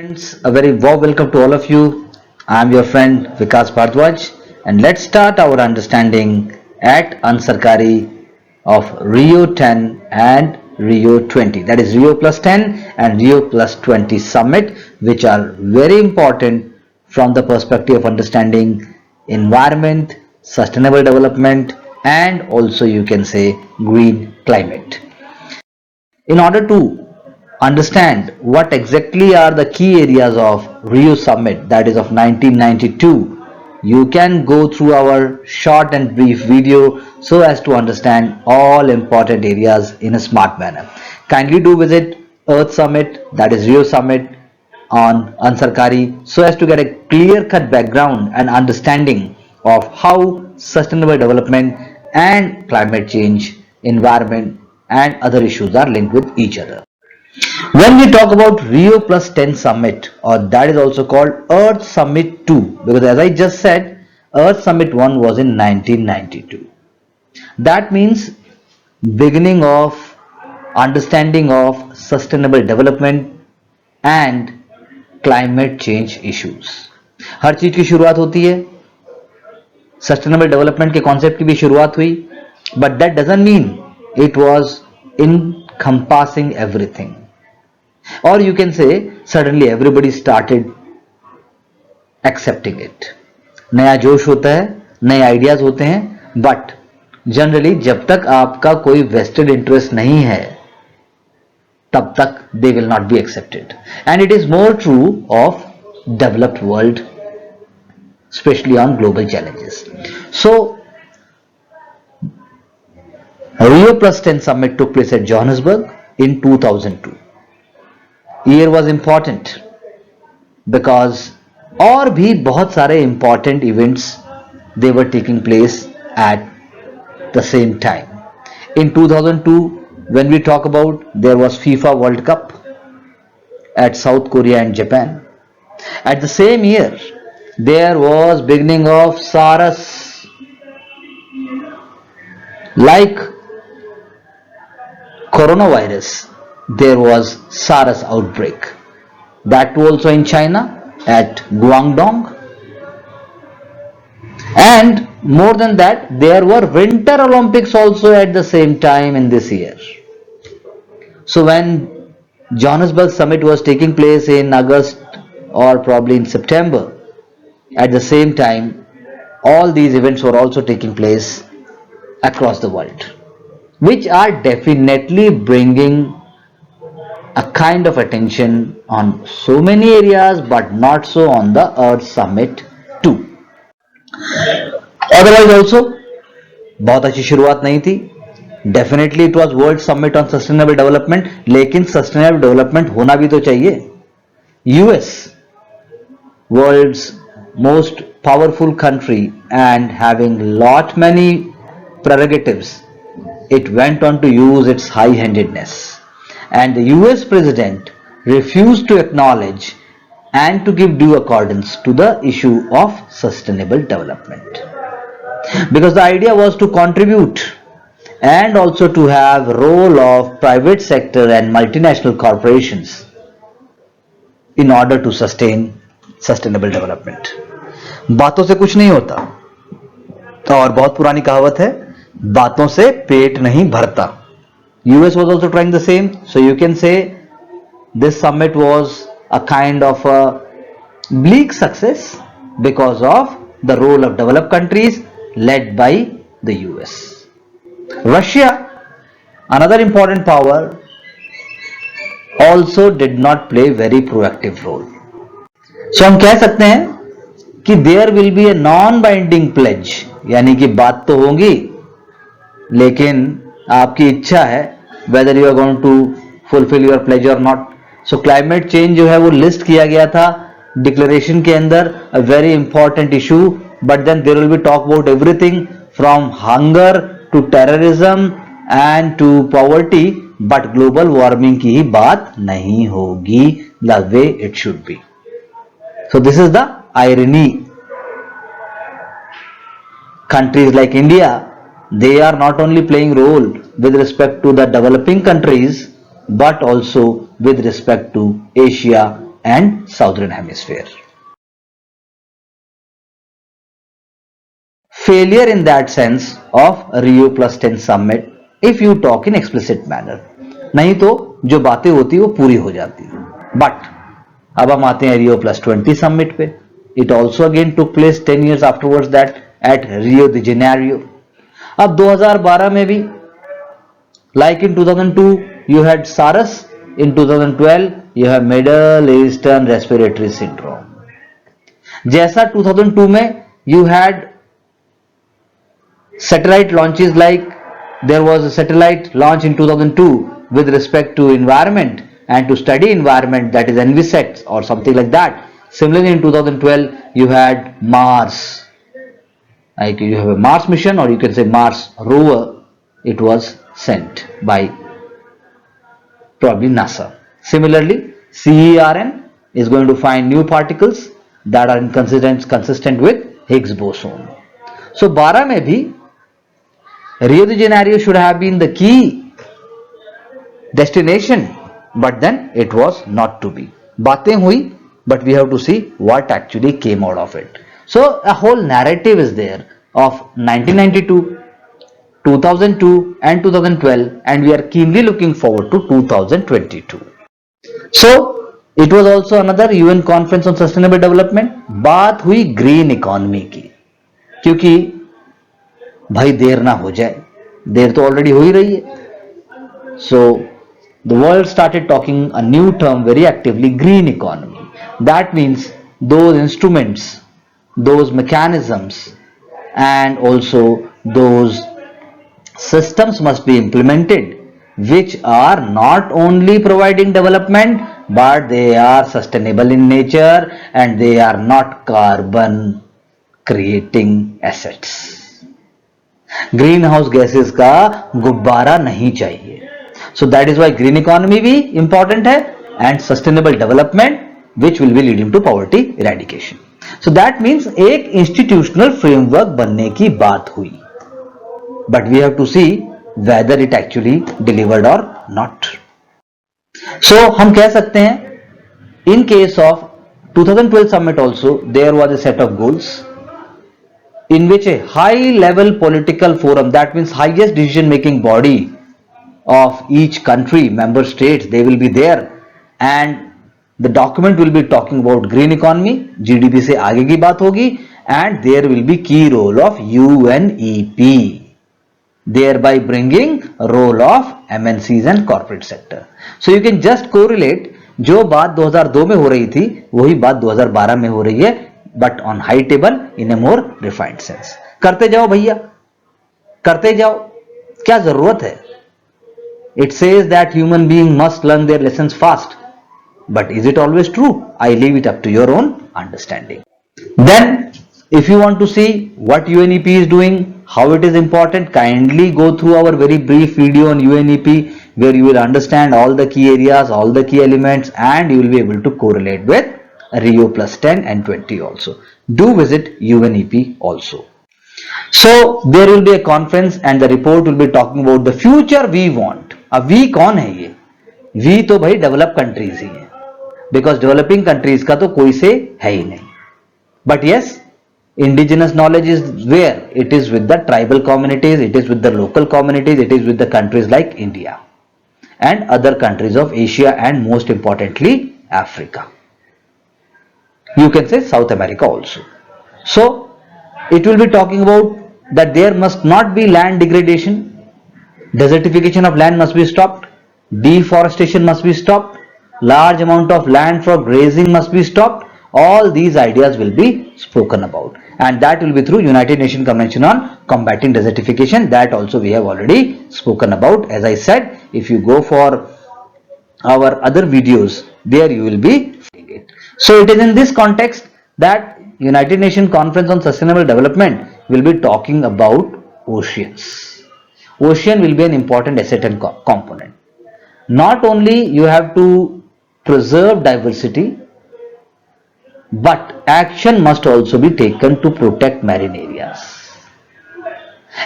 Friends, a very warm welcome to all of you. I am your friend Vikas Bhardwaj, and let's start our understanding at Ansarkari of Rio 10 and Rio 20. That is Rio plus 10 and Rio plus 20 summit, which are very important from the perspective of understanding environment, sustainable development, and also you can say green climate. In order to understand what exactly are the key areas of Rio Summit, that is of 1992, you can go through our short and brief video so as to understand all important areas in a smart manner. Kindly do visit Earth Summit, that is Rio Summit, on Ansarkari so as to get a clear cut background and understanding of how sustainable development and climate change, environment, and other issues are linked with each other. When we talk about Rio Plus 10 Summit, or that is also called Earth Summit 2, because as I just said, Earth Summit 1 was in 1992. That means beginning of understanding of sustainable development and climate change issues. हर चीज की शुरुआत होती है, sustainable development के concept की भी शुरुआत हुई, but that doesn't mean it was encompassing everything. Or you can say suddenly everybody started accepting it. नया जोश होता है, नए आइडियाज होते हैं, बट जनरली जब तक आपका कोई वेस्टेड इंटरेस्ट नहीं है तब तक they will not be accepted. And it is more true of developed world, especially on global challenges. So Rio Plus 10 Summit took place at Johannesburg in 2002. Year was important because और भी बहुत सारे important events they were taking place at the same time. In 2002, when we talk about, there was FIFA World Cup at South Korea and Japan. At the same year, there was beginning of SARS, like coronavirus. There was SARS outbreak. That too also in China at Guangdong. And more than that, there were Winter Olympics also at the same time in this year. So when Johannesburg Summit was taking place in August or probably in September, at the same time, all these events were also taking place across the world, which are definitely bringing a kind of attention on so many areas, but not so on the Earth Summit too. Otherwise also बहुत अच्छी शुरुआत नहीं थी. Definitely it was world summit on sustainable development, लेकिन sustainable development होना भी तो चाहिए. US, world's most powerful country and having lot many prerogatives, it went on to use its high-handedness, and the US president refused to acknowledge and to give due accordance to the issue of sustainable development, because the idea was to contribute and also to have role of private sector and multinational corporations in order to sustain sustainable development. बातों से कुछ नहीं होता, और बहुत पुरानी कहावत है, बातों से पेट नहीं भरता. US was also trying the same, so you can say this summit was a kind of a bleak success because of the role of developed countries led by the US. Russia, another important power, also did not play very proactive role. So हम कह सकते हैं कि there will be a non-binding pledge, यानी कि बात तो होगी लेकिन आपकी इच्छा है whether you are going to fulfill your pledge or not. So climate change जो है वो लिस्ट किया गया था डिक्लेरेशन के अंदर, a very important issue, but then there will be talk about everything from hunger to terrorism and to poverty, but global warming की ही बात नहीं होगी the way it should be. So this is the irony. Countries like India, they are not only playing role with respect to the developing countries, but also with respect to Asia and southern hemisphere. Failure in that sense of Rio Plus 10 summit if you talk in explicit manner. नहीं तो जो बातें होती वो पूरी हो जाती. But अब हम आते हैं Rio Plus 20 summit पे. It also again took place 10 years afterwards that at Rio de Janeiro. अब 2012 में भी like in 2002 you had SARS, in 2012 you have Middle Eastern Respiratory Syndrome. जैसा 2002 में you had satellite launches, like there was a satellite launch in 2002 with respect to environment and to study environment, that is ENVISAT or something like that. Similarly in 2012 you had Mars, like you have a Mars mission, or you can say Mars rover, it was sent by probably NASA. Similarly CERN is going to find new particles that are consistent with Higgs boson. So 12 में भी Rio de Janeiro should have been the key destination, but then it was not to be. बातें हुई, but we have to see what actually came out of it. So a whole narrative is there of 1992, 2002 and 2012, and we are keenly looking forward to 2022. So it was also another UN conference on sustainable development. बात हुई green economy की, क्योंकि भाई देर ना हो जाए, देर तो already हो ही रही है. So the world started talking a new term very actively, green economy. That means those instruments, those mechanisms and also those systems must be implemented which are not only providing development but they are sustainable in nature and they are not carbon creating assets. Greenhouse gases का गुब्बारा नहीं चाहिए. So that is why green economy भी important है and sustainable development which will be leading to poverty eradication. So that means एक institutional framework बनने की बात हुई, but we have to see whether it actually delivered और not. So हम कह सकते हैं in case of 2012 summit also there was a set of goals in which a high level political forum, that means highest decision making body of each country, member states, they will be there and the document will be talking about green economy, GDP से आगे की बात होगी, and there will be key role of UNEP, thereby bringing role of MNCs and corporate sector. So you can just correlate, जो बात 2002 में हो रही थी वही बात 2012 में हो रही है, but on high table in a more refined sense. करते जाओ भैया, करते जाओ, क्या जरूरत है. It says that human being must learn their lessons fast, but is it always true? I leave it up to your own understanding. Then if you want to see what UNEP is doing, how it is important, kindly go through our very brief video on UNEP where you will understand all the key areas, all the key elements, and you will be able to correlate with Rio plus 10 and 20 also. Do visit UNEP also. So there will be a conference and the report will be talking about the future we want. अब we कौन है ये? We तो भाई develop countries ही है, because developing countries का तो कोई से है ही नहीं. But yes, indigenous knowledge is where it is with the tribal communities, it is with the local communities, it is with the countries like India and other countries of Asia and most importantly Africa. You can say South America also. So it will be talking about that there must not be land degradation, desertification of land must be stopped, deforestation must be stopped, large amount of land for grazing must be stopped. All these ideas will be spoken about, and that will be through United Nations Convention on Combating Desertification. That also we have already spoken about. As I said, if you go for our other videos, there you will be seeing it. So it is in this context that United Nations Conference on Sustainable Development will be talking about oceans. Ocean will be an important asset and component. Not only you have to preserve diversity, but action must also be taken to protect marine areas.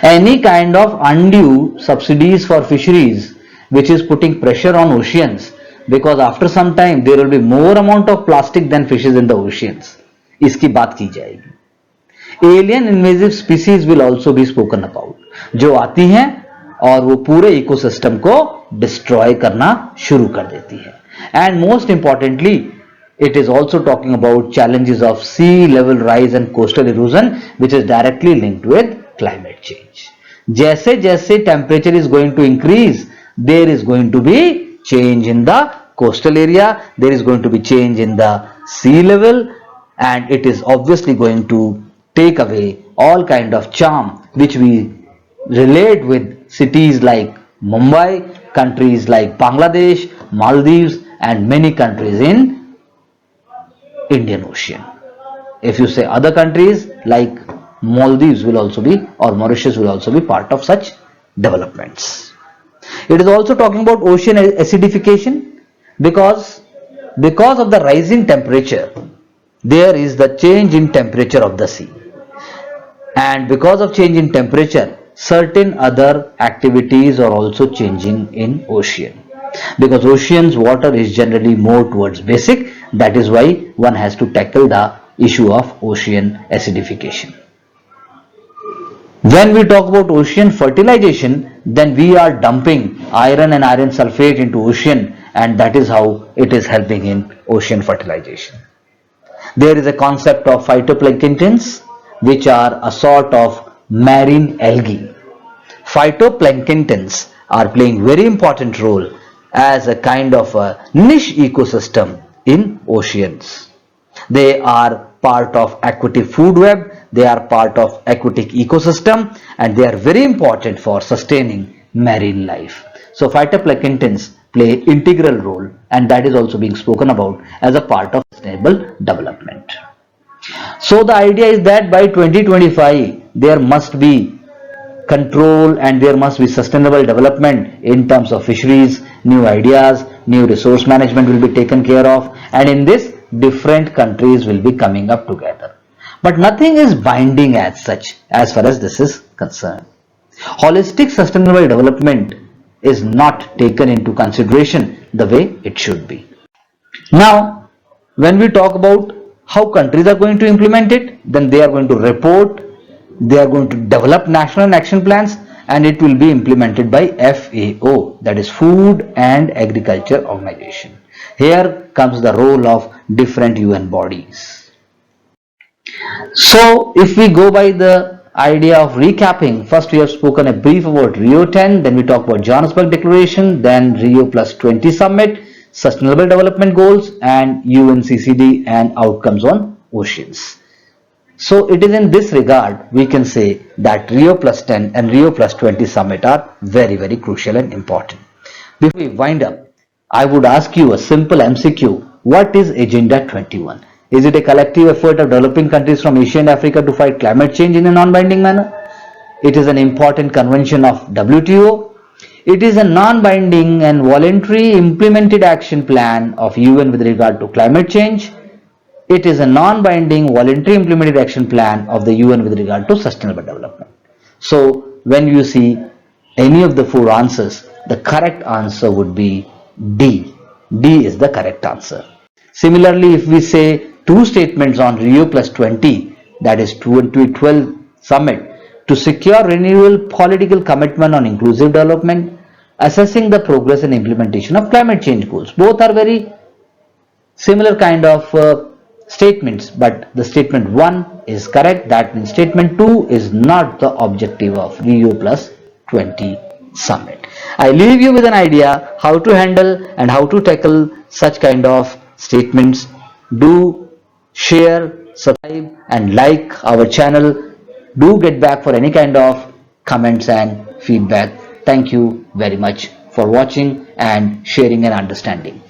Any kind of undue subsidies for fisheries which is putting pressure on oceans, because after some time there will be more amount of plastic than fishes in the oceans. इसकी बात की जाएगी. Alien invasive species will also be spoken about, जो आती हैं और वो पूरे इकोसिस्टम को डिस्ट्रॉय करना शुरू कर देती है. And most importantly, it is also talking about challenges of sea level rise and coastal erosion, which is directly linked with climate change. जैसे जैसे temperature is going to increase, there is going to be change in the coastal area, there is going to be change in the sea level, and it is obviously going to take away all kind of charm which we relate with cities like Mumbai, countries like Bangladesh, Maldives, and many countries in Indian Ocean. If you say other countries like Maldives will also be, or Mauritius will also be part of such developments. It is also talking about ocean acidification, because of the rising temperature there is the change in temperature of the sea, and because of change in temperature certain other activities are also changing in ocean, because ocean's water is generally more towards basic. That is why one has to tackle the issue of ocean acidification. When we talk about ocean fertilization, then we are dumping iron and iron sulfate into ocean, and that is how it is helping in ocean fertilization. There is a concept of phytoplanktons, which are a sort of marine algae. Phytoplanktons are playing very important role as a kind of a niche ecosystem in oceans. They are part of aquatic food web, they are part of aquatic ecosystem, and they are very important for sustaining marine life. So phytoplanktons play integral role, and that is also being spoken about as a part of sustainable development. So the idea is that by 2025 there must be control and there must be sustainable development in terms of fisheries, new ideas, new resource management will be taken care of, and in this different countries will be coming up together. But nothing is binding as such as far as this is concerned. Holistic sustainable development is not taken into consideration the way it should be. Now, when we talk about how countries are going to implement it, then they are going to report, they are going to develop national action plans, and it will be implemented by FAO, that is Food and Agriculture Organization. Here comes the role of different UN bodies. So if we go by the idea of recapping, first we have spoken a brief about Rio 10, then we talk about Johannesburg Declaration, then Rio Plus 20 Summit, Sustainable Development Goals, and UNCCD and outcomes on oceans. So it is in this regard we can say that Rio Plus 10 and Rio Plus 20 Summit are very, very crucial and important. Before we wind up, I would ask you a simple MCQ. What is Agenda 21? Is it a collective effort of developing countries from Asia and Africa to fight climate change in a non-binding manner? It is an important convention of WTO. It is a non-binding and voluntary implemented action plan of UN with regard to climate change. It is a non-binding voluntary implemented action plan of the UN with regard to sustainable development. So when you see any of the four answers, the correct answer would be D. D is the correct answer. Similarly, if we say two statements on Rio Plus 20, that is 2012 Summit, to secure renewal political commitment on inclusive development, assessing the progress and implementation of climate change goals. Both are very similar kind of statements, but the statement 1 is correct. That means statement 2 is not the objective of Rio Plus 20 Summit. I leave you with an idea how to handle and how to tackle such kind of statements. Do share, subscribe and like our channel. Do get back for any kind of comments and feedback. Thank you very much for watching and sharing and understanding.